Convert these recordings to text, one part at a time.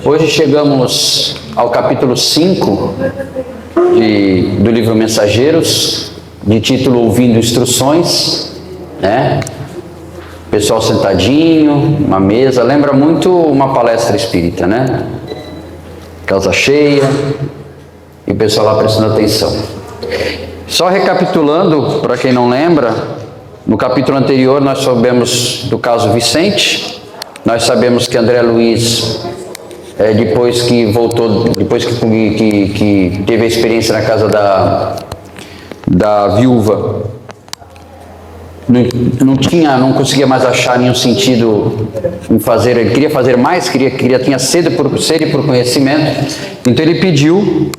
Hoje chegamos ao capítulo 5 do livro Mensageiros, de título Ouvindo Instruções, né? Pessoal sentadinho, uma mesa, lembra muito uma palestra espírita, né? Casa cheia e o pessoal lá prestando atenção. Só recapitulando, para quem não lembra, no capítulo anterior nós soubemos do caso Vicente, nós sabemos que André Luiz, depois que voltou, depois que teve a experiência na casa da viúva, não conseguia mais achar nenhum sentido em fazer, ele queria fazer mais, tinha sede por conhecimento, então ele pediu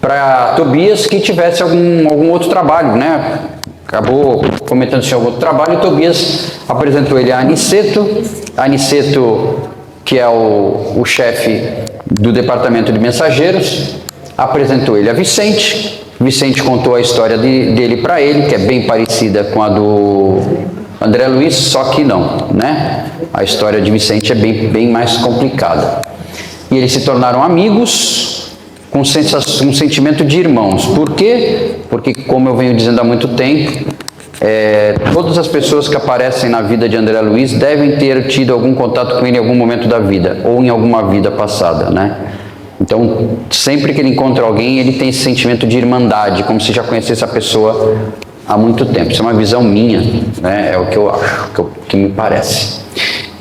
para Tobias que tivesse algum outro trabalho, né? Acabou comentando se algum outro trabalho, e Tobias apresentou ele a Aniceto, que é o chefe do departamento de mensageiros, apresentou ele a Vicente. Vicente contou a história dele para ele, que é bem parecida com a do André Luiz, só que não, né? A história de Vicente é bem mais complicada. E eles se tornaram amigos, com um sentimento de irmãos. Por quê? Porque, como eu venho dizendo há muito tempo, todas as pessoas que aparecem na vida de André Luiz devem ter tido algum contato com ele em algum momento da vida, ou em alguma vida passada, né? Então, sempre que ele encontra alguém, ele tem esse sentimento de irmandade, como se já conhecesse a pessoa há muito tempo. Isso é uma visão minha, né? É o que eu acho, que me parece.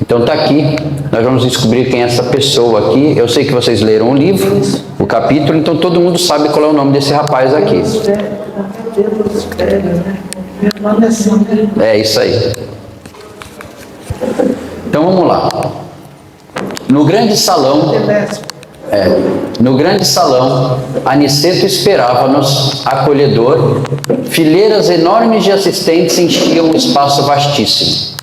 Então está aqui, nós vamos descobrir quem é essa pessoa aqui. Eu sei que vocês leram o livro, o capítulo, então todo mundo sabe qual é o nome desse rapaz aqui. É isso aí. Então vamos lá. No grande salão, Aniceto esperava-nos acolhedor. Fileiras enormes de assistentes enchiam um espaço vastíssimo.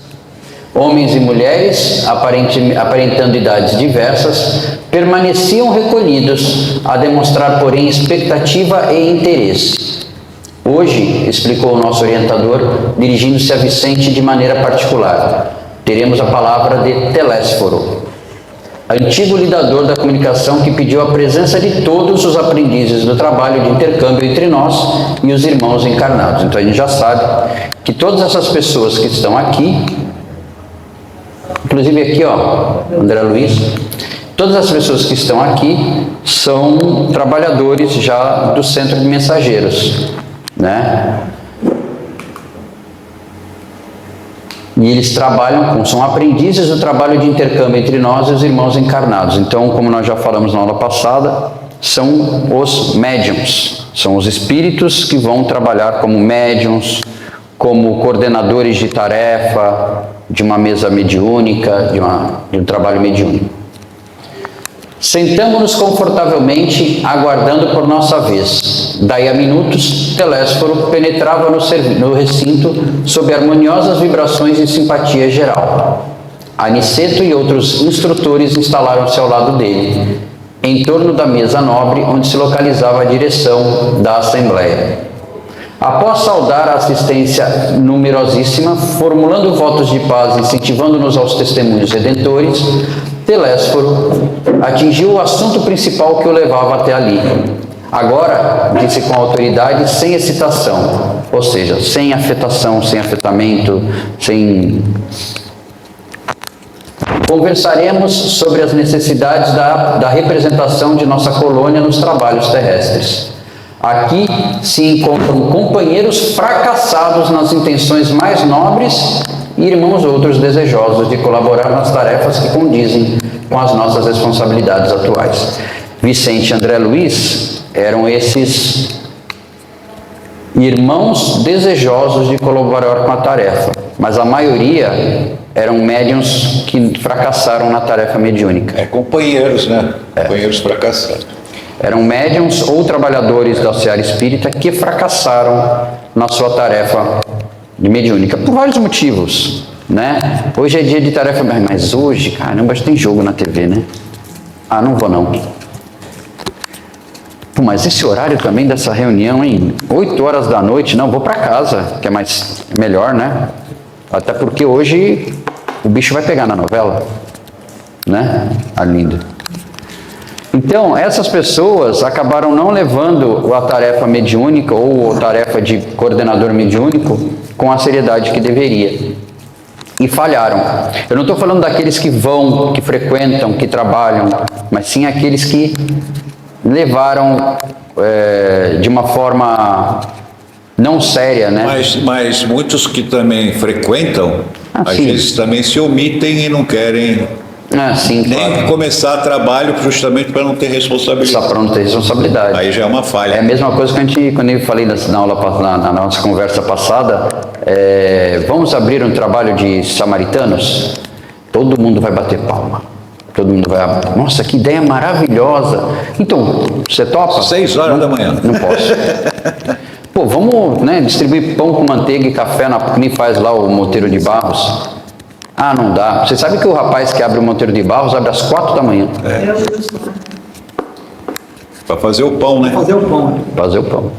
Homens e mulheres, aparentando idades diversas, permaneciam recolhidos, a demonstrar, porém, expectativa e interesse. Hoje, explicou o nosso orientador, dirigindo-se a Vicente de maneira particular, teremos a palavra de Telésforo, antigo lidador da comunicação, que pediu a presença de todos os aprendizes do trabalho de intercâmbio entre nós e os irmãos encarnados. Então a gente já sabe que todas essas pessoas que estão aqui, inclusive aqui, ó, André Luiz, todas as pessoas que estão aqui são trabalhadores já do Centro de Mensageiros, né? E eles são aprendizes do trabalho de intercâmbio entre nós e os irmãos encarnados. Então, como nós já falamos na aula passada, são os médiums, são os espíritos que vão trabalhar como médiums, como coordenadores de tarefa, de uma mesa mediúnica, de um trabalho mediúnico. Sentamo-nos confortavelmente, aguardando por nossa vez. Daí a minutos, Telésforo penetrava no recinto sob harmoniosas vibrações de simpatia geral. Aniceto e outros instrutores instalaram-se ao lado dele, em torno da mesa nobre onde se localizava a direção da Assembleia. Após saudar a assistência numerosíssima, formulando votos de paz, incentivando-nos aos testemunhos redentores, Telésforo atingiu o assunto principal que o levava até ali. Agora, disse com autoridade, sem excitação, ou seja, sem afetação, sem afetamento, Conversaremos sobre as necessidades da representação de nossa colônia nos trabalhos terrestres. Aqui se encontram companheiros fracassados nas intenções mais nobres e irmãos outros desejosos de colaborar nas tarefas que condizem com as nossas responsabilidades atuais. Vicente e André Luiz eram esses irmãos desejosos de colaborar com a tarefa, mas a maioria eram médiuns que fracassaram na tarefa mediúnica. Companheiros, né? Companheiros fracassados. Eram médiuns ou trabalhadores da seara espírita que fracassaram na sua tarefa de mediúnica, por vários motivos, né? Hoje é dia de tarefa, mas hoje, caramba, tem jogo na TV, né? Ah, não vou não. Pô, mas esse horário também dessa reunião, hein? 8 horas da noite, não, vou para casa, que é melhor, né? Até porque hoje o bicho vai pegar na novela. né? Arlindo. Então, essas pessoas acabaram não levando a tarefa mediúnica ou a tarefa de coordenador mediúnico com a seriedade que deveria. E falharam. Eu não estou falando daqueles que vão, que frequentam, que trabalham, mas sim aqueles que levaram de uma forma não séria, né? Mas muitos que também frequentam, às sim. vezes também se omitem e não querem Sim, nem claro. começar trabalho justamente para não ter responsabilidade. Só para não ter responsabilidade. Aí já é uma falha. É a mesma coisa que quando eu falei na nossa conversa passada, vamos abrir um trabalho de samaritanos? Todo mundo vai bater palma. Todo mundo vai, nossa, que ideia maravilhosa. Então, você topa? 6 horas da manhã. Não posso. Pô, vamos, né, distribuir pão com manteiga e café, que nem faz lá o Monteiro de Barros. Ah, não dá. Você sabe que o rapaz que abre o Monteiro de Barros abre às 4 da manhã. Para fazer o pão, né? Fazer o pão. Fazer o pão.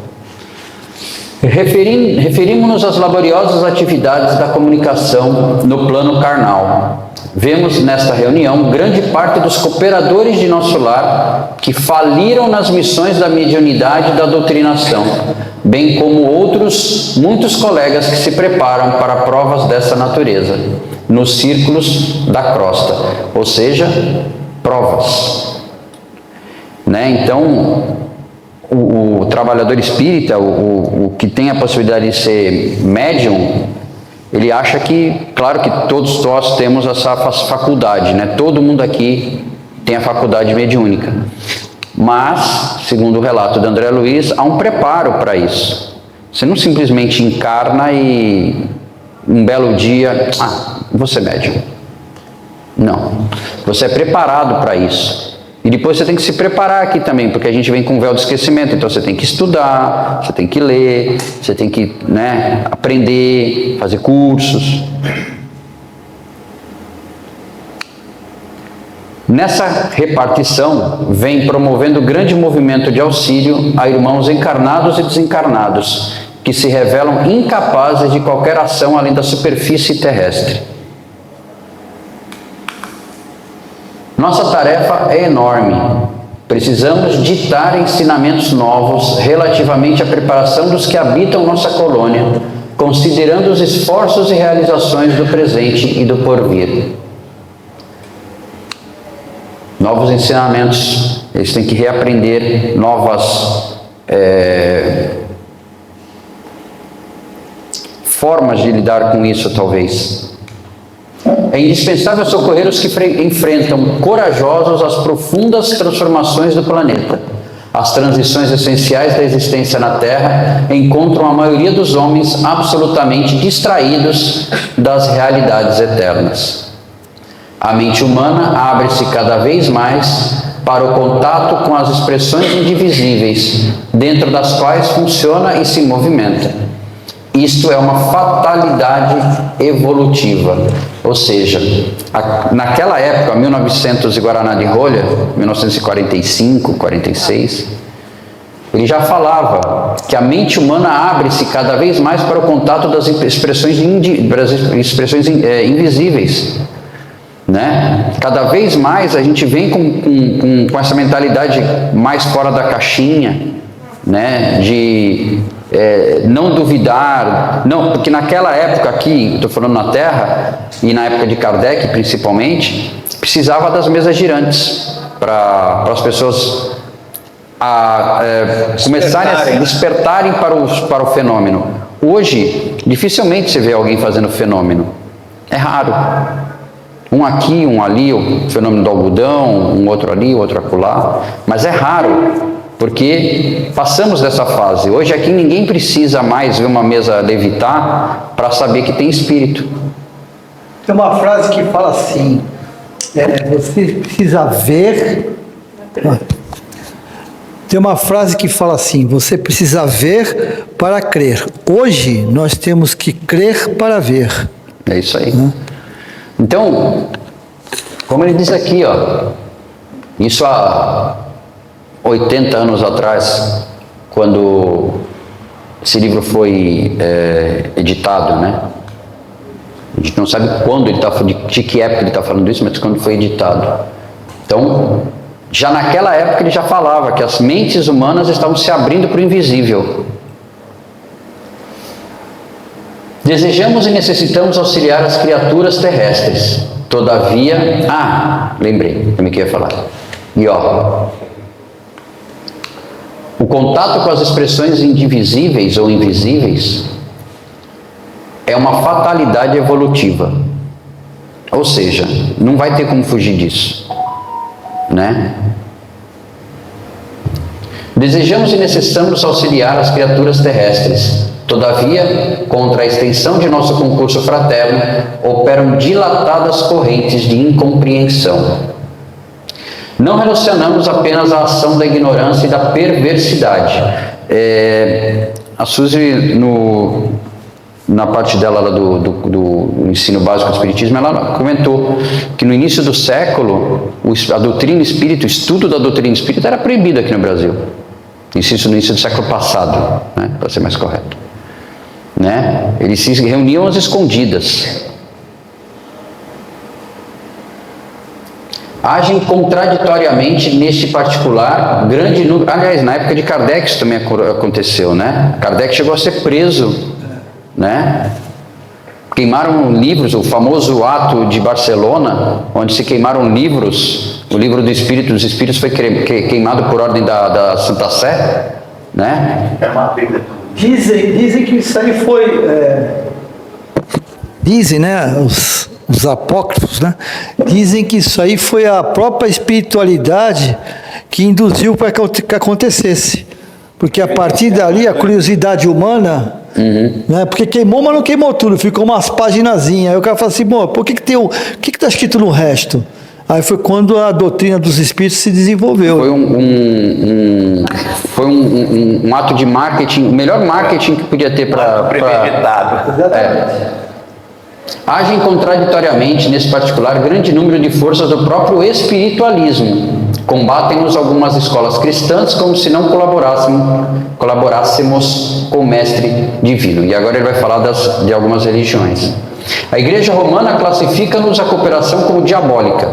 Referimos-nos às laboriosas atividades da comunicação no plano carnal. Vemos nesta reunião grande parte dos cooperadores de nosso lar que faliram nas missões da mediunidade e da doutrinação, bem como muitos colegas que se preparam para provas dessa natureza, nos círculos da crosta, ou seja, provas. Né? Então, o trabalhador espírita, o que tem a possibilidade de ser médium, ele acha que, claro que todos nós temos essa faculdade, né? Todo mundo aqui tem a faculdade mediúnica. Mas, segundo o relato de André Luiz, há um preparo para isso. Você não simplesmente encarna e um belo dia, vou ser médium. Não. Você é preparado para isso. E depois você tem que se preparar aqui também, porque a gente vem com um véu de esquecimento, então você tem que estudar, você tem que ler, você tem que, né, aprender, fazer cursos. Nessa repartição, vem promovendo grande movimento de auxílio a irmãos encarnados e desencarnados, que se revelam incapazes de qualquer ação além da superfície terrestre. Nossa tarefa é enorme. Precisamos ditar ensinamentos novos relativamente à preparação dos que habitam nossa colônia, considerando os esforços e realizações do presente e do porvir. Novos ensinamentos, eles têm que reaprender novas formas de lidar com isso, talvez. É indispensável socorrer os que enfrentam corajosos as profundas transformações do planeta. As transições essenciais da existência na Terra encontram a maioria dos homens absolutamente distraídos das realidades eternas. A mente humana abre-se cada vez mais para o contato com as expressões indivisíveis, dentro das quais funciona e se movimenta. Isto é uma fatalidade evolutiva, ou seja, naquela época, 1900 e Guaraná de Rolha, 1945, 46, ele já falava que a mente humana abre-se cada vez mais para o contato das expressões invisíveis. Né? Cada vez mais a gente vem com essa mentalidade mais fora da caixinha, né? De não duvidar, não, porque naquela época aqui, estou falando na Terra, e na época de Kardec principalmente, precisava das mesas girantes para as pessoas começarem a se despertarem para o fenômeno. Hoje, dificilmente você vê alguém fazendo fenômeno, é raro. Um aqui, um ali, o fenômeno do algodão, um outro ali, outro acolá, mas é raro. Porque passamos dessa fase. Hoje aqui ninguém precisa mais ver uma mesa levitar para saber que tem espírito. Tem uma frase que fala assim, você precisa ver... Tem uma frase que fala assim, você precisa ver para crer. Hoje nós temos que crer para ver. É isso aí. Então, como ele diz aqui, isso há 80 anos atrás, quando esse livro foi editado, né? A gente não sabe quando ele está, de que época ele está falando isso, mas quando foi editado. Então, já naquela época ele já falava que as mentes humanas estavam se abrindo para o invisível. Desejamos e necessitamos auxiliar as criaturas terrestres. Todavia, lembrei, também que ia falar. E o contato com as expressões indivisíveis ou invisíveis é uma fatalidade evolutiva. Ou seja, não vai ter como fugir disso, né? Desejamos e necessitamos auxiliar as criaturas terrestres. Todavia, contra a extensão de nosso concurso fraterno, operam dilatadas correntes de incompreensão. Não relacionamos apenas a ação da ignorância e da perversidade. A Suzy, na parte dela lá do ensino básico do Espiritismo, ela comentou que no início do século, a doutrina espírita, o estudo da doutrina espírita era proibido aqui no Brasil. Isso no início do século passado, né, para ser mais correto. Né? Eles se reuniam às escondidas. Agem contraditoriamente neste particular grande número. Aliás, na época de Kardec isso também aconteceu, né? Kardec chegou a ser preso, né? Queimaram livros, o famoso ato de Barcelona, onde se queimaram livros. O livro dos Espíritos foi queimado por ordem da Santa Sé, né? Dizem que isso aí foi... Dizem, né, os apócrifos, né? Dizem que isso aí foi a própria espiritualidade que induziu para que acontecesse. Porque a partir dali, a curiosidade humana... Né? Porque queimou, mas não queimou tudo, ficou umas paginazinhas. Aí o cara fala assim, bom, por que está escrito no resto? Aí foi quando a doutrina dos espíritos se desenvolveu. Foi um ato de marketing, o melhor marketing que podia ter para... Premeditado. Agem contraditoriamente, nesse particular, grande número de forças do próprio espiritualismo. Combatem-nos algumas escolas cristãs como se não colaborássemos com o Mestre Divino. E agora ele vai falar de algumas religiões. A Igreja Romana classifica-nos a cooperação como diabólica,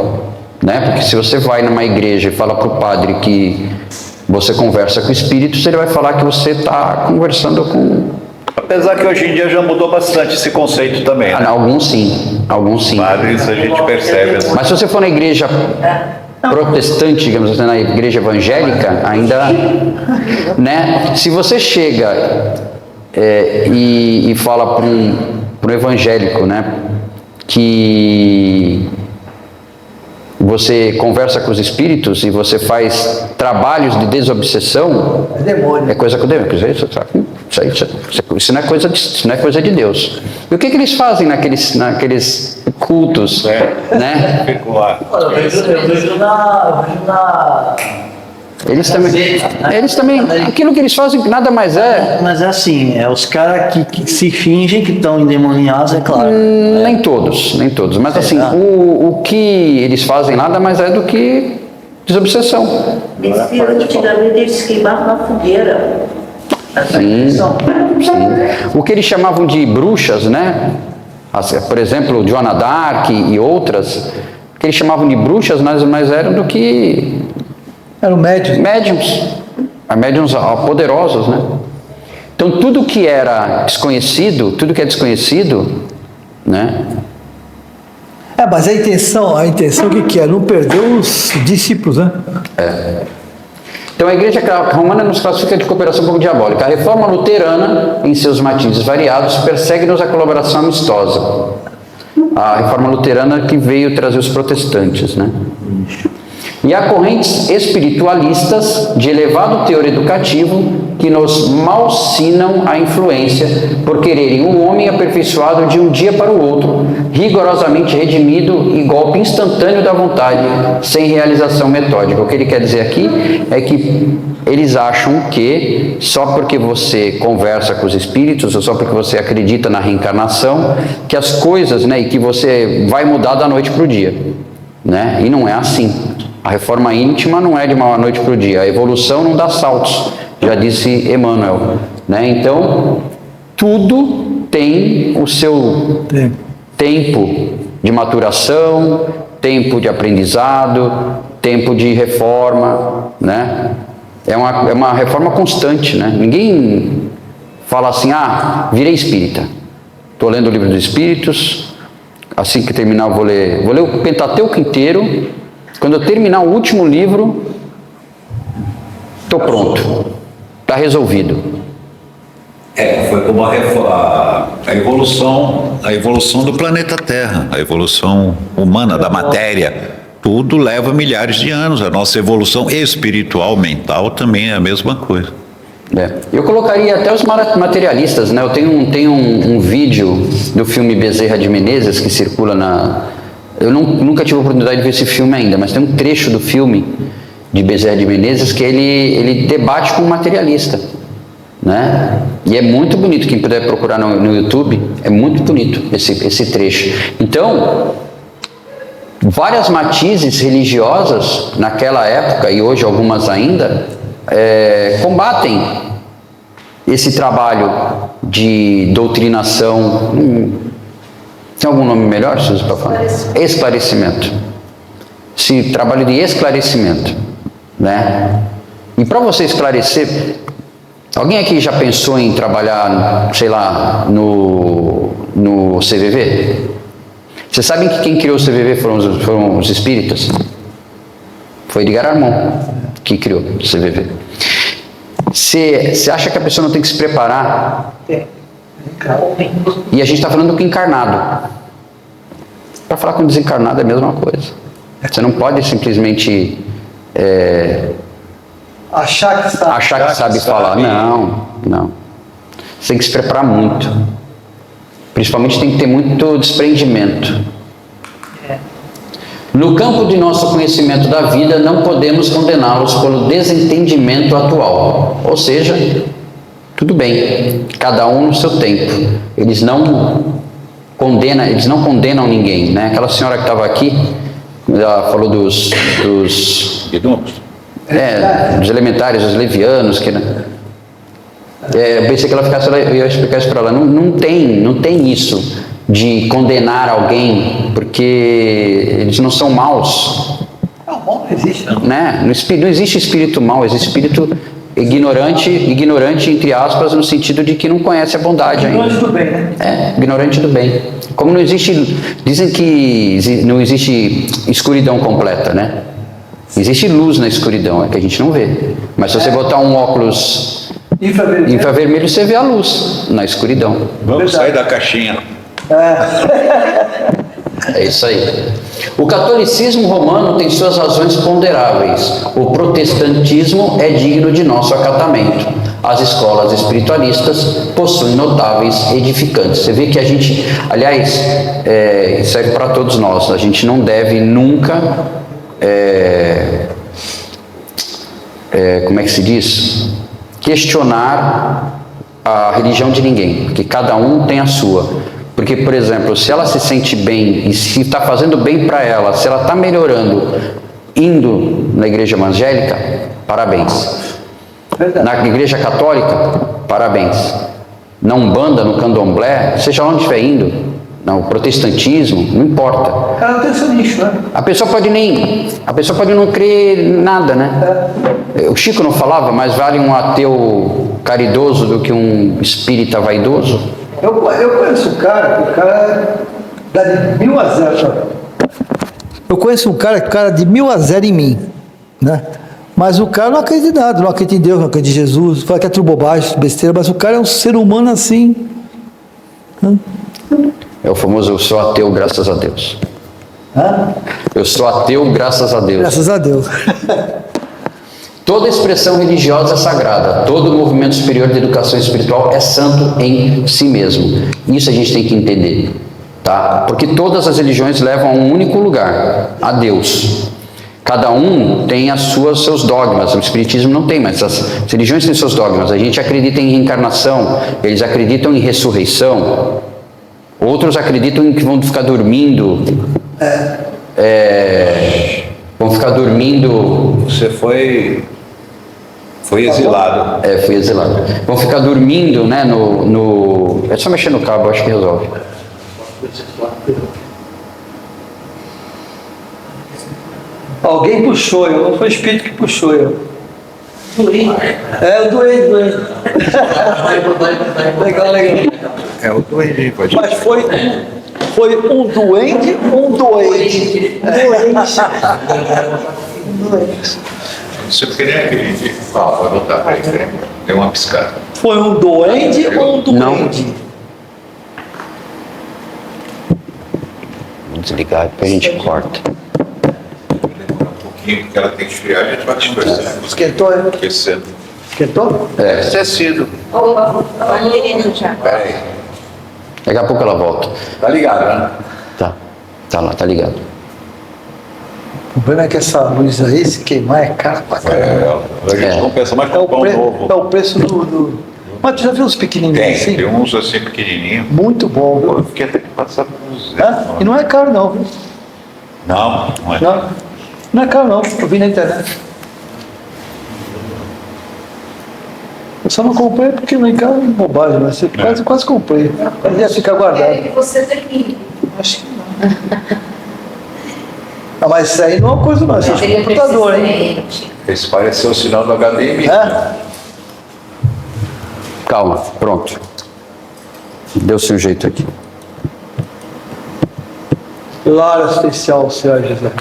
né? Porque se você vai numa igreja e fala para o padre que você conversa com espíritos, ele vai falar que você está conversando com... Apesar que hoje em dia já mudou bastante esse conceito também, né? Alguns sim. Isso a gente percebe. Assim. Mas se você for na igreja protestante, digamos assim, na igreja evangélica, ainda, né? Se você chega e fala para um evangélico, né, que você conversa com os espíritos e você faz trabalhos de desobsessão, é coisa com o demônio. Isso não é coisa de Deus. E o que eles fazem naqueles cultos, né? Eu vejo na Eles também, aquilo que eles fazem nada mais é... Mas é assim, os caras que se fingem que estão endemoniados, é claro. Nem todos, mas assim, o que eles fazem nada mais é do que desobsessão. Antigamente eles queimavam na fogueira. Sim. O que eles chamavam de bruxas, né? Por exemplo, Joana d'Arc e outras, o que eles chamavam de bruxas nada mais eram do que... Eram médiums. Médiums poderosos, né? Então, tudo que era desconhecido, tudo que é desconhecido, né? Mas a intenção o que é? Não perder os discípulos, né? Então, a Igreja Romana nos classifica de cooperação como diabólica. A Reforma Luterana, em seus matizes variados, persegue-nos a colaboração amistosa. A Reforma Luterana que veio trazer os protestantes, né? E há correntes espiritualistas de elevado teor educativo que nos malsinam a influência por quererem um homem aperfeiçoado de um dia para o outro, rigorosamente redimido e golpe instantâneo da vontade, sem realização metódica. O que ele quer dizer aqui é que eles acham que só porque você conversa com os espíritos, ou só porque você acredita na reencarnação, que as coisas, né, e que você vai mudar da noite para o dia, né? E não é assim. A reforma íntima não é de uma noite para o dia. A evolução não dá saltos, já disse Emmanuel, né? Então, tudo tem o seu tempo de maturação, tempo de aprendizado, tempo de reforma, né? É uma reforma constante, né? Ninguém fala assim, virei espírita. Estou lendo o livro dos Espíritos, assim que terminar eu vou ler o Pentateuco inteiro. Quando eu terminar o último livro, estou pronto, está resolvido. Foi como a evolução do planeta Terra, a evolução humana, da matéria. Tudo leva milhares de anos. A nossa evolução espiritual, mental, também é a mesma coisa. Eu colocaria até os materialistas, né? Eu tenho um vídeo do filme Bezerra de Menezes que circula eu nunca tive a oportunidade de ver esse filme ainda, mas tem um trecho do filme de Bezerra de Menezes que ele debate com um materialista, né? E é muito bonito, quem puder procurar no YouTube, é muito bonito esse trecho. Então, várias matizes religiosas naquela época, e hoje algumas ainda, combatem esse trabalho de doutrinação. Tem algum nome melhor, Suzy, para falar? Esclarecimento. Esse trabalho de esclarecimento, né? E para você esclarecer, alguém aqui já pensou em trabalhar, sei lá, no CVV? Vocês sabem que quem criou o CVV foram os espíritas? Foi Edgar Armand que criou o CVV. Você acha que a pessoa não tem que se preparar? E a gente está falando com encarnado. Para falar com desencarnado é a mesma coisa. Você não pode simplesmente Achar que sabe falar. Não. Você tem que se preparar muito. Principalmente tem que ter muito desprendimento. No campo de nosso conhecimento da vida, não podemos condená-los pelo desentendimento atual. Ou seja, tudo bem, cada um no seu tempo. Eles não condenam ninguém, né? Aquela senhora que estava aqui, ela falou dos elementares, dos levianos, que eu pensei que eu ia explicar isso para ela. Não tem isso de condenar alguém porque eles não são maus. Não existe. Né? Não existe espírito mau, existe espírito ignorante, entre aspas, no sentido de que não conhece a bondade ainda. Ignorante do bem, né? Ignorante do bem. Como não existe, dizem que não existe escuridão completa, né? Existe luz na escuridão, é que a gente não vê. Mas se você botar um óculos infravermelho, você vê a luz na escuridão. Vamos sair da caixinha. É isso aí. O catolicismo romano tem suas razões ponderáveis. O protestantismo é digno de nosso acatamento. As escolas espiritualistas possuem notáveis edificantes. Você vê que a gente, aliás, serve para todos nós. A gente não deve nunca, como é que se diz? Questionar a religião de ninguém, porque cada um tem a sua. Porque, por exemplo, se ela se sente bem e se está fazendo bem para ela, se ela está melhorando indo na igreja evangélica, parabéns. Verdade. Na igreja católica, parabéns. Na Umbanda, no Candomblé, seja onde estiver indo, no protestantismo, não importa. Cada um tem seu nicho, né? A pessoa pode não crer em nada, né? O Chico não falava, mais vale um ateu caridoso do que um espírita vaidoso? Eu conheço um cara dá de 1000 a 0. Eu conheço um cara de 1000 a 0 em mim, né? Mas o cara não acredita em nada, não acredita em Deus, não acredita em Jesus, fala que é tudo bobagem, besteira, mas o cara é um ser humano assim. Né? É o famoso, eu sou ateu, graças a Deus. Hã? Eu sou ateu, graças a Deus. Graças a Deus. Toda expressão religiosa é sagrada, todo movimento superior de educação espiritual é santo em si mesmo. Isso a gente tem que entender, tá? Porque todas as religiões levam a um único lugar, a Deus. Cada um tem seus dogmas, o espiritismo não tem, mas as religiões têm seus dogmas. A gente acredita em reencarnação, eles acreditam em ressurreição, outros acreditam em que vão ficar dormindo. Vão ficar dormindo. Você foi exilado. Fui exilado. Vão ficar dormindo, né? É só mexer no cabo, acho que resolve. Alguém puxou eu, não foi o espírito que puxou eu. É, eu doei. Legal. É o doente, pode. Mas foi um doente ou um doente? Doente. Você queria aquele. Pode botar, peraí. Deu uma piscada. Foi um doente ou um Não. doente? Vou desligar, depois a gente corta. Demora um pouquinho, porque ela tem que esfriar, a gente vai conversando. Esquentou? Aquecendo. Esquentou? Deve ter sido. Peraí. Daqui a pouco ela volta. Tá ligado, né? Tá lá, tá ligado. O problema é que essa luz aí, se queimar, é cara pra caramba. A gente compensa mais com pão novo. É o preço do... Mas tu já viu os pequenininhos assim? Tem uns assim pequenininhos. Muito bom, Eu viu? fiquei até que passar por uns. E não é caro não, viu? Não é. Não é caro não, eu vi na internet. Eu só não comprei porque lá em casa é bobagem, mas eu quase comprei. Mas ia ficar guardado. Você tem que... Acho que não. Ah, mas isso aí não é uma coisa não, isso é um computador, hein? Esse pareceu o sinal do HDMI. É? Calma, pronto. Deu-se um jeito aqui. Lar especial, senhor José.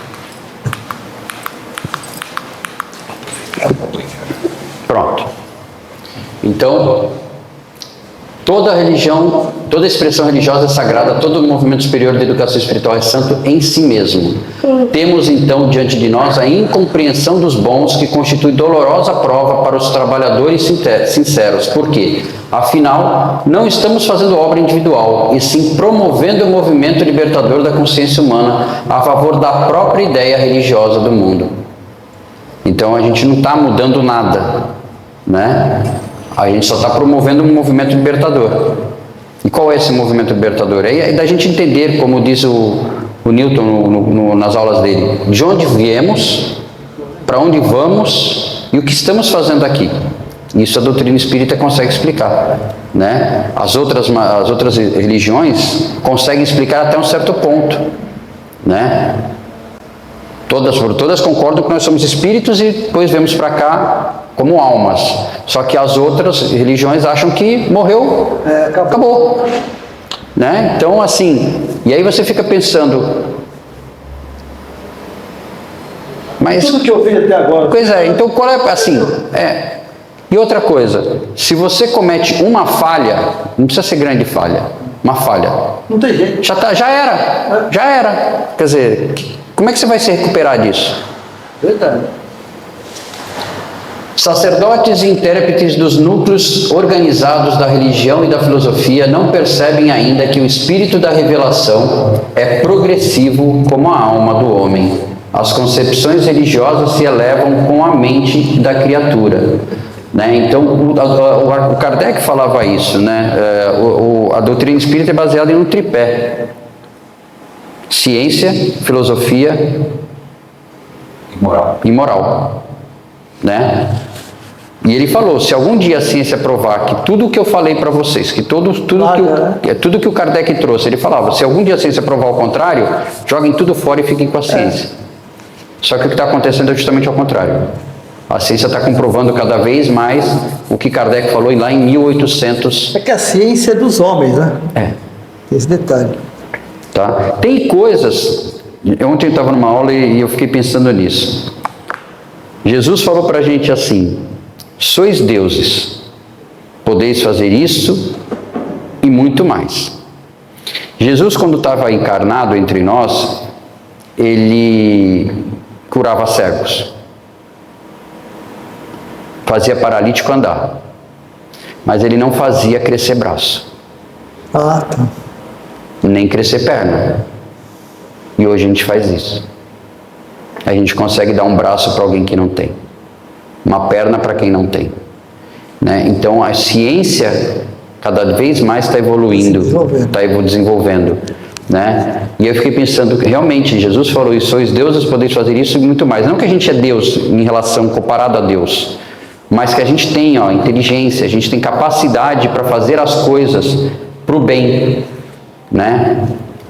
Pronto. Então, toda religião, toda expressão religiosa é sagrada, todo movimento superior de educação espiritual é santo em si mesmo. Temos então diante de nós a incompreensão dos bons, que constitui dolorosa prova para os trabalhadores sinceros. Por quê? Afinal, não estamos fazendo obra individual, e sim promovendo o movimento libertador da consciência humana a favor da própria ideia religiosa do mundo. Então a gente não está mudando nada, né? A gente só está promovendo um movimento libertador. E qual é esse movimento libertador? É da gente entender, como diz o Newton nas aulas dele, de onde viemos, para onde vamos e o que estamos fazendo aqui. Isso a doutrina espírita consegue explicar, né? As outras religiões conseguem explicar até um certo ponto, né? Todas concordam que nós somos espíritos e depois vemos para cá como almas. Só que as outras religiões acham que morreu, acabou. Né? Então, assim, e aí você fica pensando, mas... Tudo que eu vi até agora. Pois é, então qual é, assim, E outra coisa, se você comete uma falha, não precisa ser grande falha, uma falha, Não tem jeito. já era. Quer dizer, como é que você vai se recuperar disso? Verdade. Sacerdotes e intérpretes dos núcleos organizados da religião e da filosofia não percebem ainda que o espírito da revelação é progressivo como a alma do homem. As concepções religiosas se elevam com a mente da criatura. Né? Então, o Kardec falava isso, né? A doutrina espírita é baseada em um tripé: ciência, filosofia e moral. Né? E ele falou, se algum dia a ciência provar que tudo o que eu falei para vocês, que tudo que o Kardec trouxe, ele falava, se algum dia a ciência provar o contrário, joguem tudo fora e fiquem com a ciência. Só que o que está acontecendo é justamente ao contrário. A ciência está comprovando cada vez mais o que Kardec falou lá em 1800. É que a ciência é dos homens, né? Tem esse detalhe. Tá? Tem coisas... Ontem eu estava numa aula e eu fiquei pensando nisso. Jesus falou para a gente assim, sois deuses, podeis fazer isso e muito mais. Jesus, quando estava encarnado entre nós, ele curava cegos, fazia paralítico andar, mas ele não fazia crescer braço, nem crescer perna. E hoje a gente faz isso. A gente consegue dar um braço para alguém que não tem, uma perna para quem não tem, né? Então a ciência cada vez mais está evoluindo, está desenvolvendo, né? E eu fiquei pensando que realmente Jesus falou isso, sois deuses, podeis fazer isso e muito mais. Não que a gente é Deus em relação comparado a Deus, mas que a gente tem inteligência, a gente tem capacidade para fazer as coisas para o bem, né?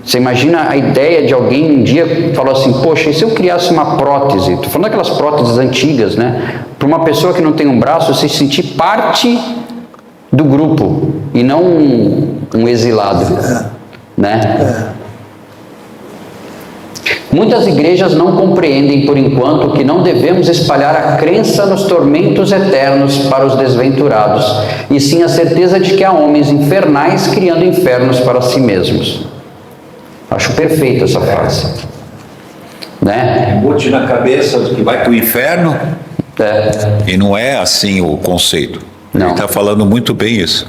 Você imagina a ideia de alguém um dia falou assim, poxa, e se eu criasse uma prótese? Estou falando daquelas próteses antigas, né? Para uma pessoa que não tem um braço, você se sentir parte do grupo e não um exilado, né? Muitas igrejas não compreendem, por enquanto, que não devemos espalhar a crença nos tormentos eternos para os desventurados, e sim a certeza de que há homens infernais criando infernos para si mesmos. Acho perfeita essa frase. Né? Bote na cabeça que vai para o inferno, e não é assim o conceito. Não. Ele está falando muito bem isso.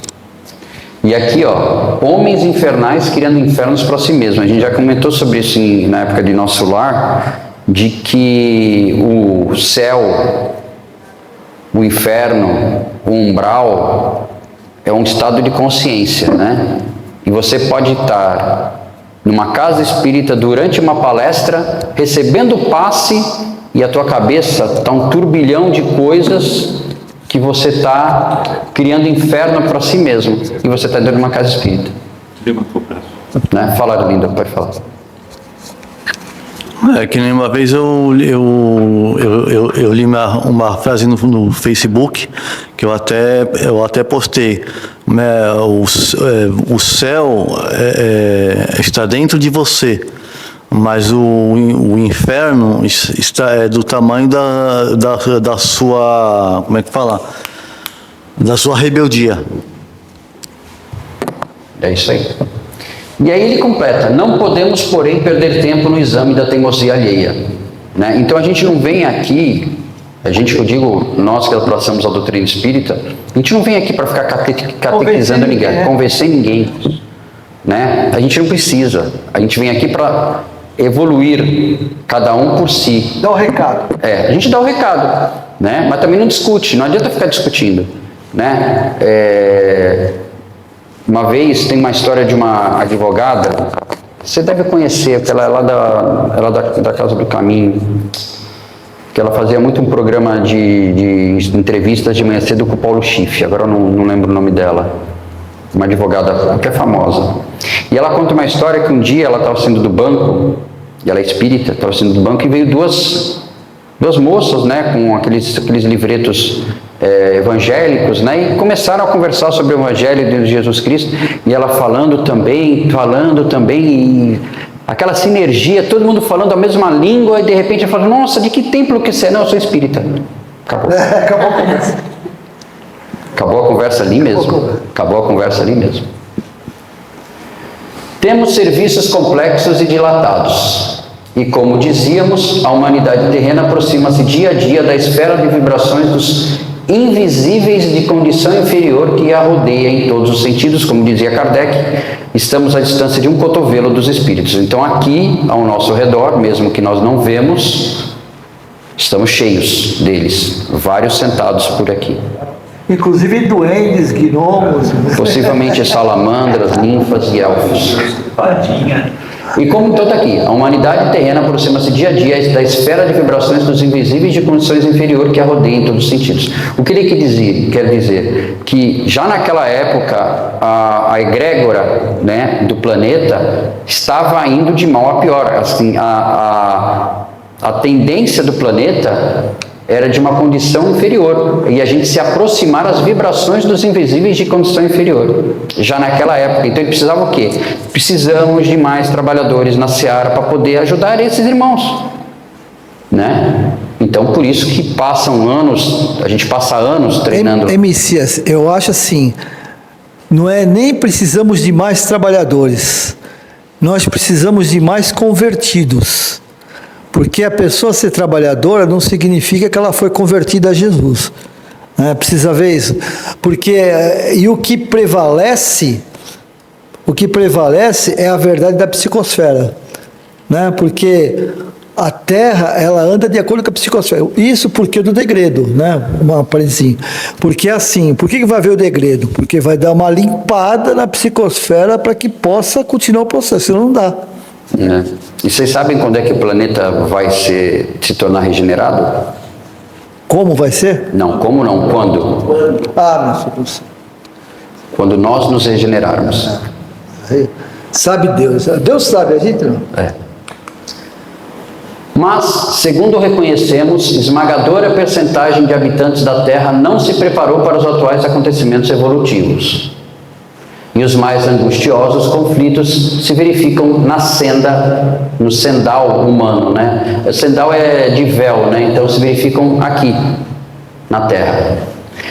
E aqui, ó, homens infernais criando infernos para si mesmos. A gente já comentou sobre isso na época de Nosso Lar, de que o céu, o inferno, o umbral é um estado de consciência, né? E você pode estar numa casa espírita durante uma palestra, recebendo passe, e a tua cabeça está um turbilhão de coisas que você está criando inferno para si mesmo, e você está dentro de uma casa espírita. Né? Fala, Linda, pode falar. É que nem uma vez eu li uma frase no Facebook que eu até postei. O céu está dentro de você, mas o inferno está do tamanho da sua, como é que fala? Da sua rebeldia. É isso aí. E aí ele completa, não podemos, porém, perder tempo no exame da teimosia alheia. Né? Então a gente não vem aqui, eu digo, nós que abraçamos a doutrina espírita, a gente não vem aqui para ficar catequizando ninguém, convencer ninguém. Né? A gente não precisa, a gente vem aqui para evoluir, cada um por si. Dá o recado. A gente dá o recado, né? Mas também não discute, não adianta ficar discutindo. Né? Uma vez tem uma história de uma advogada, você deve conhecer, porque ela é lá da Casa do Caminho, que ela fazia muito um programa de entrevistas de manhã cedo com o Paulo Schiff, agora eu não lembro o nome dela, uma advogada que é famosa. E ela conta uma história que um dia ela estava saindo do banco, e ela é espírita, estava saindo do banco, e veio duas moças, né, com aqueles livretos evangélicos, né, e começaram a conversar sobre o Evangelho de Jesus Cristo, e ela falando também, e aquela sinergia, todo mundo falando a mesma língua, e de repente ela fala, nossa, de que templo que você é? Não, eu sou espírita. Acabou. Acabou a conversa. Acabou a conversa ali mesmo. Acabou a conversa ali mesmo. Temos serviços complexos e dilatados. E como dizíamos, a humanidade terrena aproxima-se dia a dia da esfera de vibrações dos invisíveis de condição inferior que a rodeia em todos os sentidos, como dizia Kardec, estamos à distância de um cotovelo dos espíritos. Então aqui, ao nosso redor, mesmo que nós não vemos, estamos cheios deles, vários sentados por aqui. Inclusive duendes, gnomos. Possivelmente salamandras, ninfas e elfos. E como então está aqui, a humanidade terrena aproxima-se dia a dia da esfera de vibrações dos invisíveis de condições inferiores que a rodeiam em todos os sentidos. O que ele quer dizer? Que já naquela época a egrégora, né, do planeta estava indo de mal a pior. Assim, a tendência do planeta era de uma condição inferior, e a gente se aproximar das vibrações dos invisíveis de condição inferior, já naquela época. Então ele precisava o quê? Precisamos de mais trabalhadores na seara para poder ajudar esses irmãos, né? Então por isso que a gente passa anos treinando. Messias, eu acho assim, não é nem precisamos de mais trabalhadores, nós precisamos de mais convertidos. Porque a pessoa ser trabalhadora não significa que ela foi convertida a Jesus. Precisa ver isso. E o que prevalece é a verdade da psicosfera. Né? Porque a Terra, ela anda de acordo com a psicosfera. Isso porque do degredo, né? Uma parecinha. Porque assim, por que vai haver o degredo? Porque vai dar uma limpada na psicosfera para que possa continuar o processo, senão não dá. E vocês sabem quando é que o planeta vai se tornar regenerado? Como vai ser? Não, como não? Quando? Meu Deus. Quando nós nos regenerarmos. Sabe Deus. Deus sabe, a gente não. Mas, segundo reconhecemos, esmagadora percentagem de habitantes da Terra não se preparou para os atuais acontecimentos evolutivos. E os mais angustiosos conflitos se verificam na senda, no sendal humano, né? O sendal é de véu, né? Então se verificam aqui, na Terra.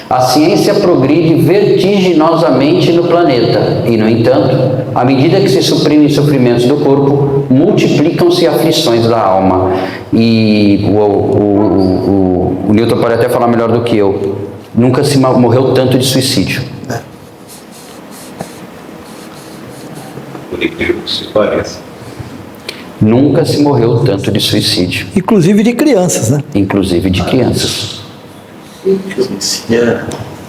A ciência progride vertiginosamente no planeta e, no entanto, à medida que se suprimem sofrimentos do corpo, multiplicam-se aflições da alma. E o Newton pode até falar melhor do que eu. Nunca se morreu tanto de suicídio. Por incrível que se pareça. Nunca se morreu tanto de suicídio. Inclusive de crianças, né? Inclusive de crianças.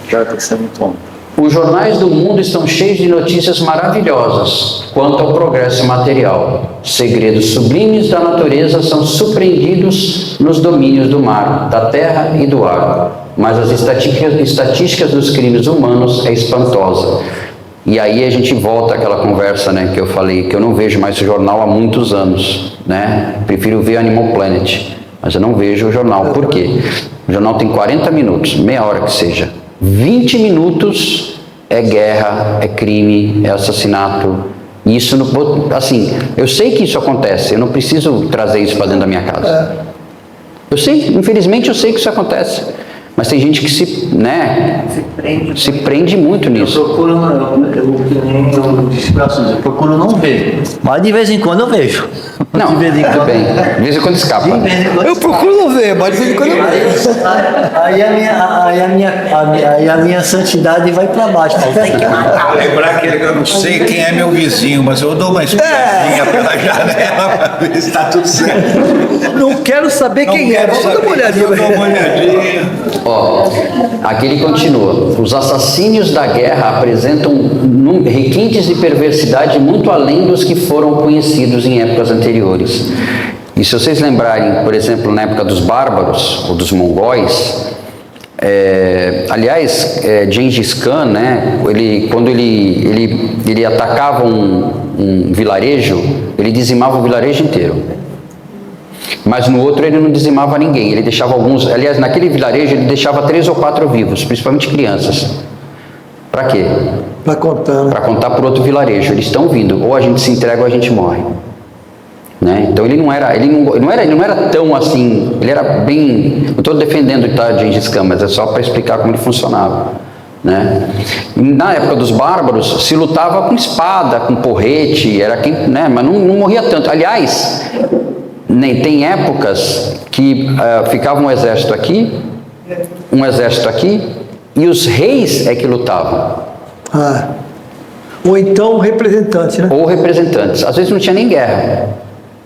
Já tem que ser muito bom. Os jornais do mundo estão cheios de notícias maravilhosas quanto ao progresso material. Segredos sublimes da natureza são surpreendidos nos domínios do mar, da terra e do ar. Mas as estatísticas dos crimes humanos é espantosa. E aí a gente volta àquela conversa, né, que eu falei, que eu não vejo mais o jornal há muitos anos, né? Prefiro ver Animal Planet, mas eu não vejo o jornal. Por quê? O jornal tem 40 minutos, meia hora que seja. 20 minutos é guerra, é crime, é assassinato. Isso, assim, eu sei que isso acontece, eu não preciso trazer isso para dentro da minha casa. Eu sei, infelizmente eu sei que isso acontece. Mas tem gente que se prende muito nisso. Eu procuro não ver. Mas de vez em quando eu vejo. Não, de vez em tudo quando. bem. De vez em quando escapa. De vez em quando Eu procuro não ver, mas de vez em quando eu vejo. Aí a minha santidade vai para baixo. Tem que matar. Lembrar que eu não sei quem é meu vizinho, mas eu dou uma espiadinha pela janela para ver se está tudo certo. Não quero saber quem é. Vamos dar uma olhadinha. Eu dou uma olhadinha. Ó, aqui ele continua. Os assassínios da guerra apresentam requintes de perversidade muito além dos que foram conhecidos em épocas anteriores. E se vocês lembrarem, por exemplo, na época dos bárbaros ou dos mongóis, aliás, Gengis Khan, né, quando ele atacava um vilarejo, ele dizimava o vilarejo inteiro. Mas no outro ele não dizimava ninguém, ele deixava alguns, aliás, naquele vilarejo ele deixava 3 ou 4 vivos, principalmente crianças. Para quê? Para contar, né? Para contar para outro vilarejo, eles estão vindo, ou a gente se entrega ou a gente morre. Né? Então ele não era tão assim, ele era bem, não estou defendendo Gengis Khan, mas é só para explicar como ele funcionava. Né? Na época dos bárbaros se lutava com espada, com porrete, era quem, né? Mas não morria tanto. Aliás, tem épocas que ficava um exército aqui, e os reis é que lutavam. Ou então o representante, né? Ou representantes. Às vezes não tinha nem guerra.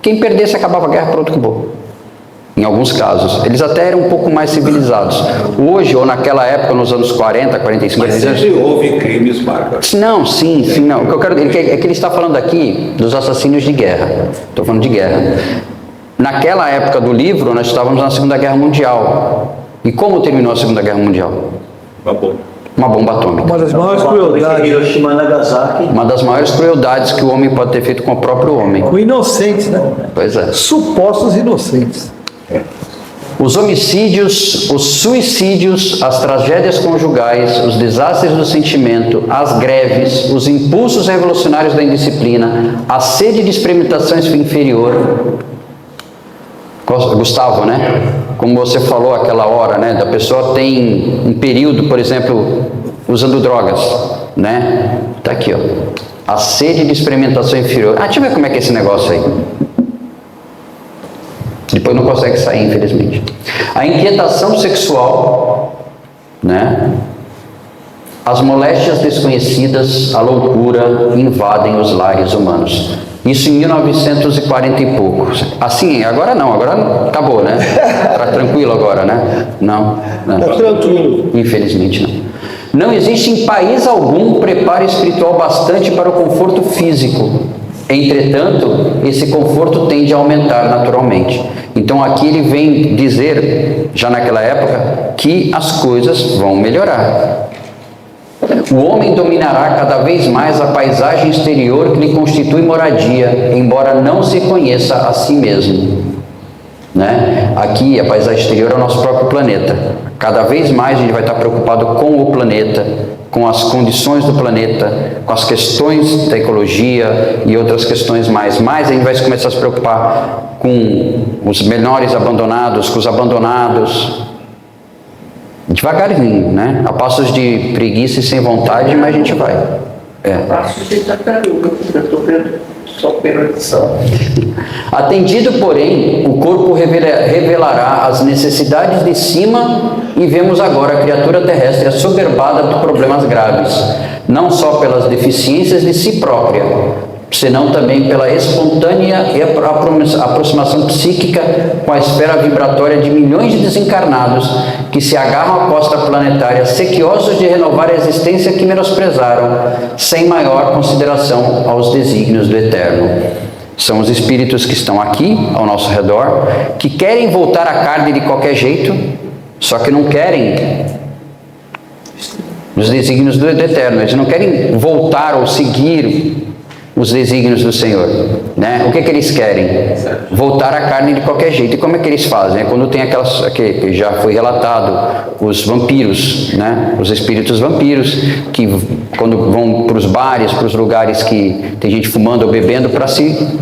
Quem perdesse acabava a guerra, pronto, acabou. Em alguns casos. Eles até eram um pouco mais civilizados. Hoje, ou naquela época, nos anos 40, 45... Mas sempre houve crimes bárbaros. Não, sim, não. O que eu quero dizer é que ele está falando aqui dos assassínios de guerra. Estou falando de guerra. Naquela época do livro, nós estávamos na Segunda Guerra Mundial. E como terminou a Segunda Guerra Mundial? Uma bomba atômica. Uma das maiores crueldades. Hiroshima e Nagasaki. Uma das maiores crueldades que o homem pode ter feito com o próprio homem. Com inocentes, né? Pois é. Supostos inocentes. Os homicídios, os suicídios, as tragédias conjugais, os desastres do sentimento, as greves, os impulsos revolucionários da indisciplina, a sede de experimentação inferior. Gustavo, né? Como você falou aquela hora, né? Da pessoa tem um período, por exemplo, usando drogas, né? Tá aqui, ó. A sede de experimentação inferior. Deixa eu ver como é que é esse negócio aí. Depois não consegue sair, infelizmente. A inquietação sexual, né? As moléstias desconhecidas, a loucura invadem os lares humanos. Isso em 1940 e pouco. Assim, agora não, agora acabou, né? Tá tranquilo agora, né? Não. Tá tranquilo. Infelizmente não. Não existe em país algum preparo espiritual bastante para o conforto físico. Entretanto, esse conforto tende a aumentar naturalmente. Então aqui ele vem dizer, já naquela época, que as coisas vão melhorar. O homem dominará cada vez mais a paisagem exterior que lhe constitui moradia, embora não se conheça a si mesmo. Né? Aqui, a paisagem exterior é o nosso próprio planeta. Cada vez mais a gente vai estar preocupado com o planeta, com as condições do planeta, com as questões da ecologia e outras questões mais. Mais a gente vai começar a se preocupar com os menores abandonados, com os abandonados. Devagarzinho, né? A passos de preguiça e sem vontade, mas a gente vai. Passos de tartaruga, eu estou vendo só pela edição. Atendido, porém, o corpo revelará as necessidades de cima e vemos agora a criatura terrestre assoberbada por problemas graves, não só pelas deficiências de si própria, senão também pela espontânea e aproximação psíquica com a esfera vibratória de milhões de desencarnados que se agarram à costa planetária, sequiosos de renovar a existência que menosprezaram, sem maior consideração aos desígnios do Eterno. São os espíritos que estão aqui, ao nosso redor, que querem voltar à carne de qualquer jeito, só que não querem os desígnios do Eterno, eles não querem voltar ou seguir os desígnios do Senhor, né? O que eles querem? Voltar à carne de qualquer jeito. E como é que eles fazem? É quando tem aquelas, que já foi relatado, os vampiros, né? Os espíritos vampiros, que quando vão para os bares, para os lugares que tem gente fumando ou bebendo, para se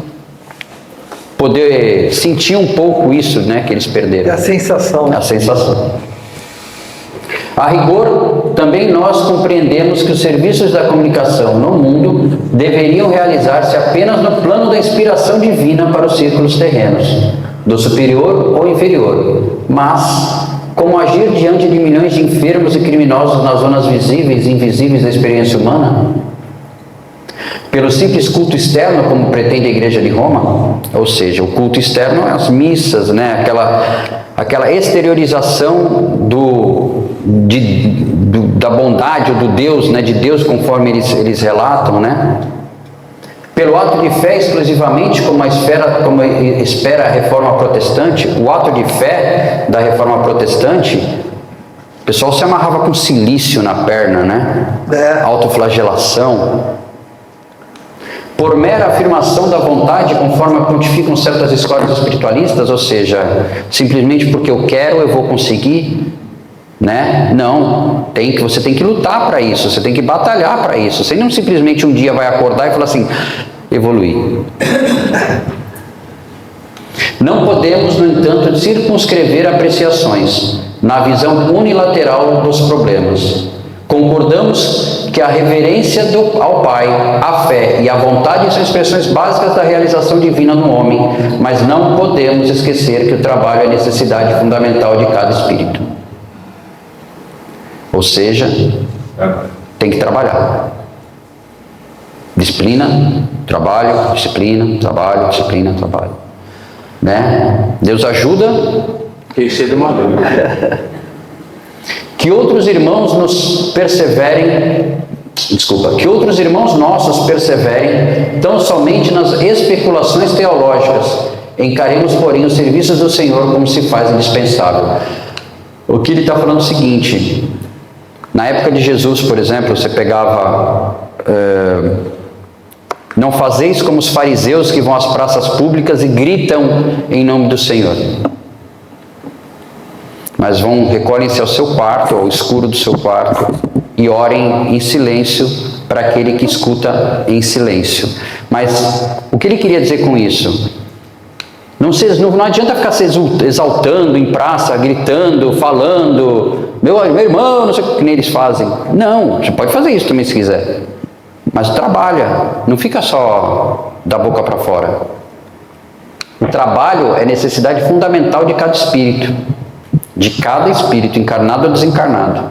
poder sentir um pouco isso, né? Que eles perderam. É a sensação. A sensação. A rigor, também nós compreendemos que os serviços da comunicação no mundo deveriam realizar-se apenas no plano da inspiração divina para os círculos terrenos, do superior ou inferior. Mas, como agir diante de milhões de enfermos e criminosos nas zonas visíveis e invisíveis da experiência humana? Pelo simples culto externo, como pretende a Igreja de Roma, ou seja, o culto externo é as missas, né? aquela exteriorização da bondade ou do Deus, né? De Deus conforme eles relatam, né? Pelo ato de fé exclusivamente, como espera a Reforma Protestante, o ato de fé da Reforma Protestante, o pessoal se amarrava com silício na perna, né? Autoflagelação. Por mera afirmação da vontade, conforme pontificam certas escolas espiritualistas, ou seja, simplesmente porque eu quero, eu vou conseguir, né? Não, você tem que lutar para isso, você tem que batalhar para isso. Você não simplesmente um dia vai acordar e falar assim, evoluir. Não podemos, no entanto, circunscrever apreciações na visão unilateral dos problemas. Concordamos que a reverência ao Pai, a fé e a vontade são expressões básicas da realização divina no homem, mas não podemos esquecer que o trabalho é necessidade fundamental de cada espírito. Ou seja, tem que trabalhar. Disciplina, trabalho, disciplina, trabalho, disciplina, trabalho. Né? Deus ajuda. Que cedo maduro. Que outros irmãos nossos perseverem tão somente nas especulações teológicas. Encaremos, porém, os serviços do Senhor como se faz indispensável. O que ele está falando é o seguinte: na época de Jesus, por exemplo, você pegava... não fazeis como os fariseus que vão às praças públicas e gritam em nome do Senhor. Mas recolhem-se ao seu quarto, ao escuro do seu quarto, e orem em silêncio para aquele que escuta em silêncio. Mas o que ele queria dizer com isso? Não adianta ficar se exaltando em praça, gritando, falando, meu irmão, não sei o que nem eles fazem. Não, você pode fazer isso também se quiser. Mas trabalha, não fica só da boca para fora. O trabalho é necessidade fundamental de cada espírito. De cada espírito, encarnado ou desencarnado.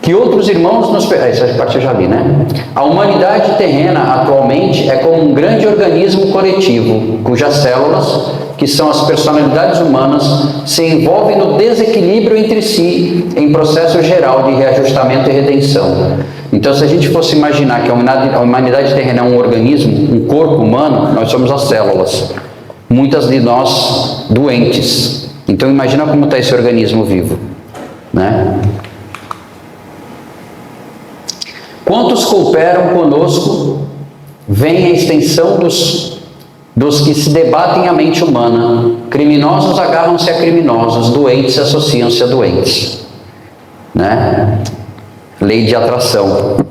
Que outros irmãos essa parte eu já li, né? A humanidade terrena atualmente é como um grande organismo coletivo, cujas células, que são as personalidades humanas, se envolvem no desequilíbrio entre si, em processo geral de reajustamento e redenção. Então, se a gente fosse imaginar que a humanidade terrena é um organismo, um corpo humano, nós somos as células. Muitas de nós doentes. Então imagina como está esse organismo vivo, né? Quantos cooperam conosco, vem a extensão dos que se debatem a mente humana. Criminosos agarram-se a criminosos, doentes associam-se a doentes. Né? Lei de atração.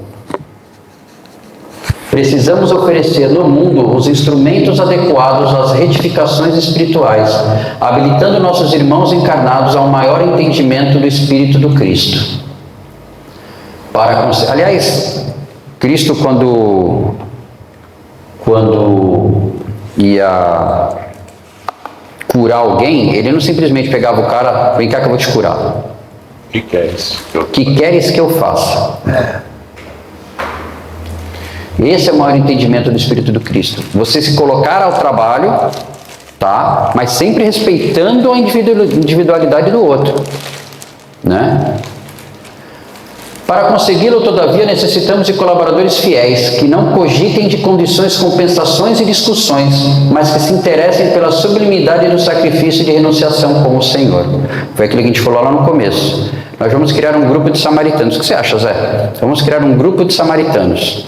Precisamos oferecer no mundo os instrumentos adequados às retificações espirituais, habilitando nossos irmãos encarnados ao maior entendimento do Espírito do Cristo. Aliás, Cristo quando ia curar alguém, ele não simplesmente pegava o cara, vem cá que eu vou te curar. Que queres? Que queres que eu faça? Esse é o maior entendimento do Espírito do Cristo. Você se colocar ao trabalho, tá? Mas sempre respeitando a individualidade do outro, né? Para consegui-lo, todavia, necessitamos de colaboradores fiéis, que não cogitem de condições, compensações e discussões, mas que se interessem pela sublimidade do sacrifício de renunciação como o Senhor. Foi aquilo que a gente falou lá no começo. Nós vamos criar um grupo de samaritanos. O que você acha, Zé? Vamos criar um grupo de samaritanos.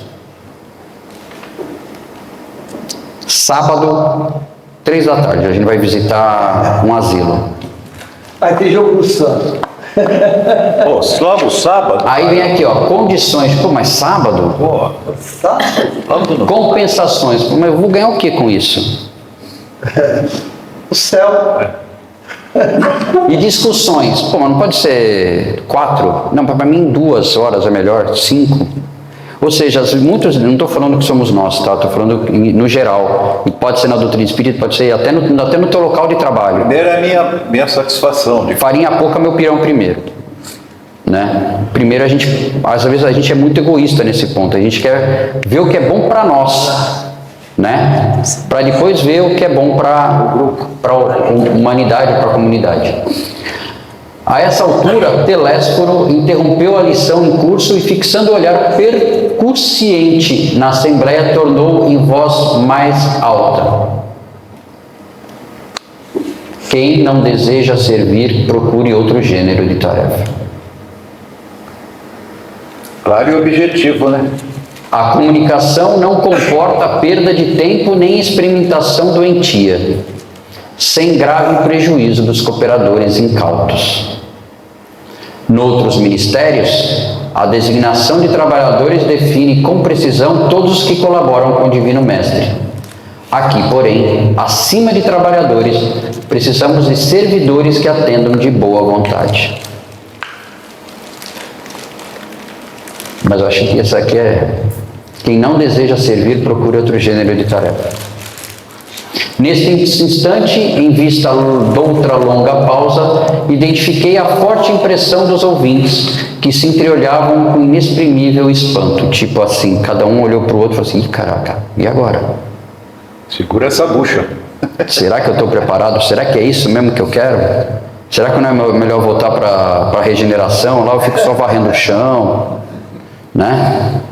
Sábado, 3 da tarde, a gente vai visitar um asilo. Vai ter jogo do Santos. Pô, só no sábado? Aí vem aqui, ó, condições. Pô, mas sábado? Pô, sábado não. Compensações. Pô, mas eu vou ganhar o que com isso? O céu. E discussões. Pô, mas não pode ser 4? Não, para mim 2 horas é melhor, 5. Ou seja, muitos, não estou falando que somos nós, tá? Estou falando no geral. E pode ser na doutrina espírita, pode ser até no teu local de trabalho. Primeiro é a minha satisfação. Farinha pouca, meu pirão primeiro. Né? Primeiro, às vezes a gente é muito egoísta nesse ponto. A gente quer ver o que é bom para nós, né? Para depois ver o que é bom para a humanidade, para a comunidade. A essa altura, Telésforo interrompeu a lição em curso e, fixando o olhar percussiente na Assembleia, tornou em voz mais alta: quem não deseja servir, procure outro gênero de tarefa. Claro e objetivo, né? A comunicação não comporta perda de tempo nem experimentação doentia, sem grave prejuízo dos cooperadores incautos. Noutros ministérios, a designação de trabalhadores define com precisão todos os que colaboram com o Divino Mestre. Aqui, porém, acima de trabalhadores, precisamos de servidores que atendam de boa vontade. Mas eu acho que essa aqui é: quem não deseja servir, procure outro gênero de tarefa. Neste instante, em vista de outra longa pausa, identifiquei a forte impressão dos ouvintes, que se entreolhavam com inexprimível espanto. Tipo assim, cada um olhou para o outro e falou assim: ih, caraca, e agora? Segura essa bucha. Será que eu estou preparado? Será que é isso mesmo que eu quero? Será que não é melhor voltar para a regeneração? Lá eu fico só varrendo o chão, né?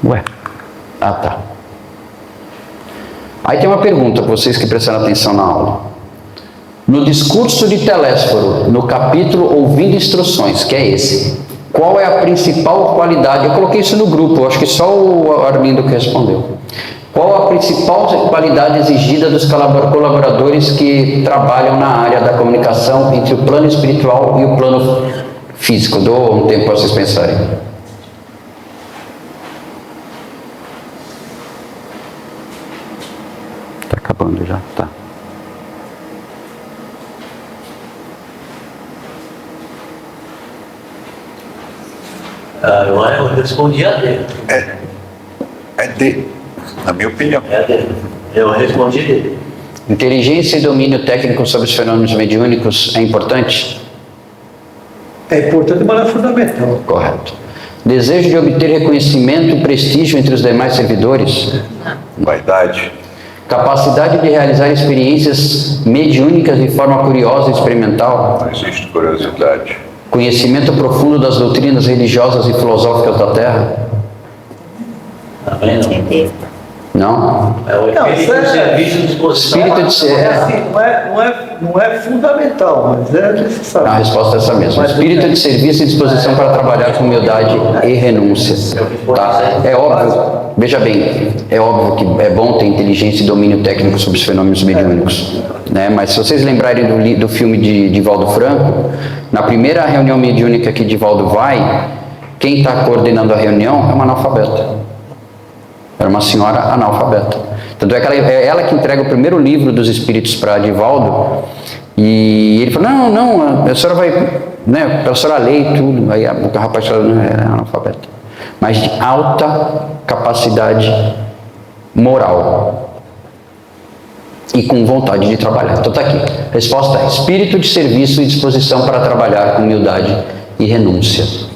Ué, tá. Aí tem uma pergunta para vocês que prestaram atenção na aula. No discurso de Telésforo, no capítulo Ouvindo Instruções, que é esse, qual é a principal qualidade? Eu coloquei isso no grupo, acho que só o Arlindo que respondeu. Qual a principal qualidade exigida dos colaboradores que trabalham na área da comunicação entre o plano espiritual e o plano físico? Dou um tempo para vocês pensarem. Está acabando já, tá. Eu respondi a dele. Na minha opinião. É dele. Eu respondi dele. Inteligência e domínio técnico sobre os fenômenos mediúnicos é importante? É importante, mas não é fundamental. Correto. Desejo de obter reconhecimento e prestígio entre os demais servidores? Vaidade. Capacidade de realizar experiências mediúnicas de forma curiosa e experimental? Não existe curiosidade. Conhecimento profundo das doutrinas religiosas e filosóficas da Terra? Também não. Não? É o espírito de serviço de disposição. Espírito de ser. Assim, não é fundamental, mas é necessário. A resposta é essa mesma. Espírito de serviço e disposição para trabalhar com humildade e renúncia. Tá? É óbvio, veja bem, é óbvio que é bom ter inteligência e domínio técnico sobre os fenômenos mediúnicos. Né? Mas se vocês lembrarem do filme de Divaldo Franco, na primeira reunião mediúnica que Divaldo vai, quem está coordenando a reunião é uma analfabeta. Era uma senhora analfabeta. Tanto é que é ela que entrega o primeiro livro dos espíritos para Divaldo. E ele falou, não, a senhora vai, né, a senhora lê e tudo. Aí o rapaz falou, não, é analfabeta. Mas de alta capacidade moral. E com vontade de trabalhar. Então está aqui. Resposta é, espírito de serviço e disposição para trabalhar com humildade e renúncia.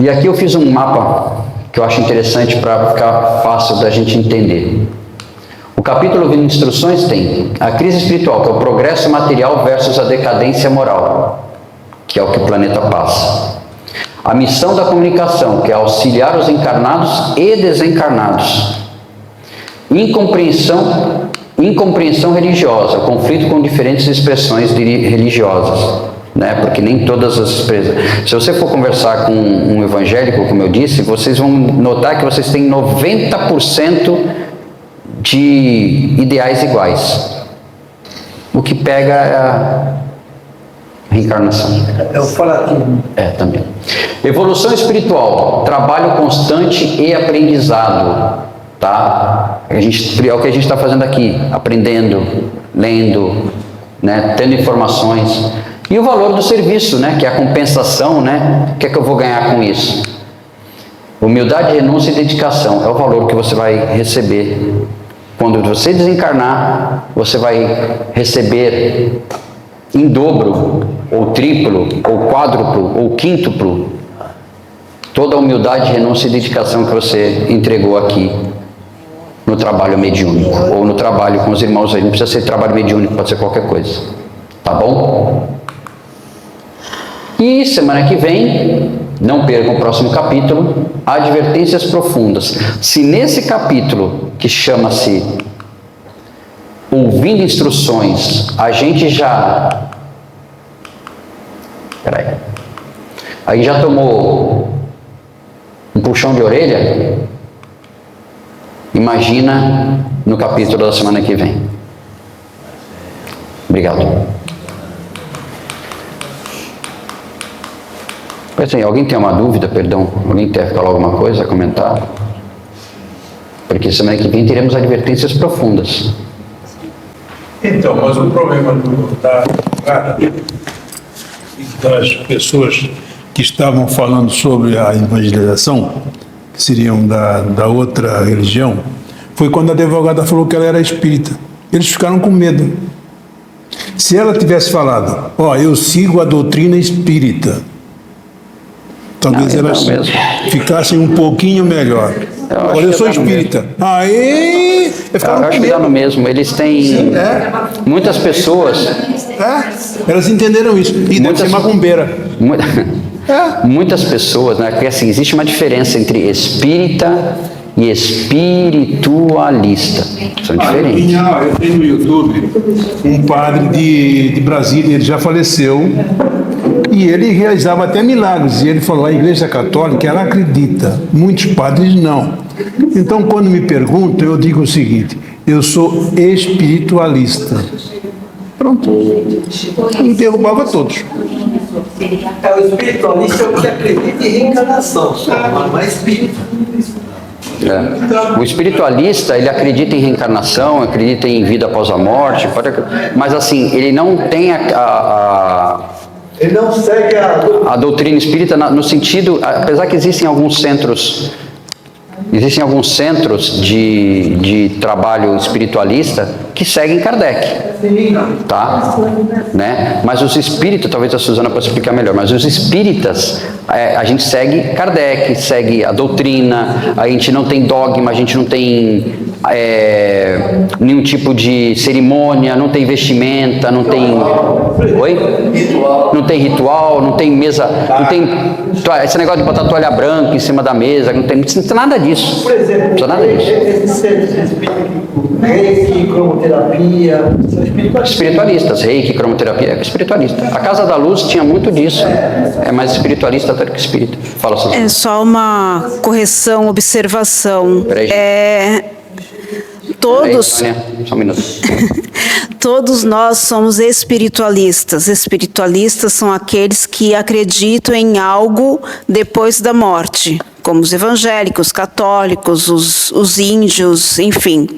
E aqui eu fiz um mapa que eu acho interessante para ficar fácil da gente entender. O capítulo 20 de instruções tem a crise espiritual, que é o progresso material versus a decadência moral, que é o que o planeta passa. A missão da comunicação, que é auxiliar os encarnados e desencarnados. Incompreensão religiosa, conflito com diferentes expressões religiosas. Né? Porque nem todas as expressões. Se você for conversar com um evangélico, como eu disse, vocês vão notar que vocês têm 90% de ideais iguais. O que pega é a reencarnação. É o fanatismo. É, também. Evolução espiritual, trabalho constante e aprendizado. Tá? É o que a gente está fazendo aqui, aprendendo, lendo, né? Tendo informações. E o valor do serviço, né? Que é a compensação, né? O que é que eu vou ganhar com isso? Humildade, renúncia e dedicação é o valor que você vai receber. Quando você desencarnar, você vai receber em dobro, ou triplo, ou quádruplo, ou quíntuplo, toda a humildade, renúncia e dedicação que você entregou aqui no trabalho mediúnico, ou no trabalho com os irmãos aí. Não precisa ser trabalho mediúnico, pode ser qualquer coisa. Tá bom? E semana que vem, não percam o próximo capítulo, advertências profundas. Se nesse capítulo, que chama-se Ouvindo Instruções, a gente já... Aí já tomou um puxão de orelha, imagina no capítulo da semana que vem. Obrigado. Assim, alguém tem uma dúvida, perdão? Alguém quer falar alguma coisa, comentar? Porque semana que vem teremos advertências profundas. Então, mas o problema das pessoas que estavam falando sobre a evangelização, que seriam da outra religião, foi quando a advogada falou que ela era espírita. Eles ficaram com medo. Se ela tivesse falado, eu sigo a doutrina espírita, talvez elas ficassem um pouquinho melhor. Olha, eu sou espírita. Aí... Eu acho que dá no mesmo. Eles têm... Sim, muitas pessoas... elas entenderam isso. E deve ser macumbeira. Muitas pessoas, né? Porque assim, existe uma diferença entre espírita e espiritualista. São diferentes. Eu tenho no YouTube um padre de Brasília, ele já faleceu, e ele realizava até milagres. E ele falou, a Igreja Católica, ela acredita, muitos padres não. Então, quando me perguntam, eu digo o seguinte, eu sou espiritualista. Pronto. E derrubava todos. O espiritualista é o que acredita em reencarnação, não é espírita. O espiritualista, ele acredita em reencarnação, acredita em vida após a morte, mas assim, ele não tem Ele não segue a doutrina espírita no sentido, apesar que existem alguns centros de trabalho espiritualista que seguem Kardec, tá? Né? Mas os espíritas, talvez a Suzana possa explicar melhor, mas os espíritas, a gente segue Kardec, segue a doutrina, a gente não tem dogma, a gente não tem nenhum tipo de cerimônia, não tem vestimenta, não tem... Oi? Não tem ritual, não tem mesa, não tem esse negócio de botar toalha branca em cima da mesa, não tem nada disso. Por exemplo, Não precisa nada disso. esses centros espíritos, reiki, cromoterapia, são espiritualistas. Espiritualistas, reiki, cromoterapia, é espiritualista. A Casa da Luz tinha muito disso. É mais espiritualista até do que espírita. Fala, Suzana. É só uma correção, observação. Peraí. Todos, Peraí, Sônia, só um minuto. todos nós somos espiritualistas. Espiritualistas são aqueles que acreditam em algo depois da morte, como os evangélicos, católicos, os índios, enfim.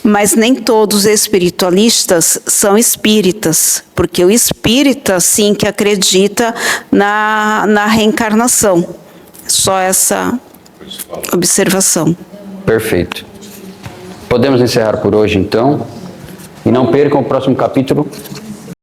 Mas nem todos os espiritualistas são espíritas, porque o espírita, sim, que acredita na reencarnação. Só essa observação. Perfeito. Podemos encerrar por hoje, então. E não percam o próximo capítulo.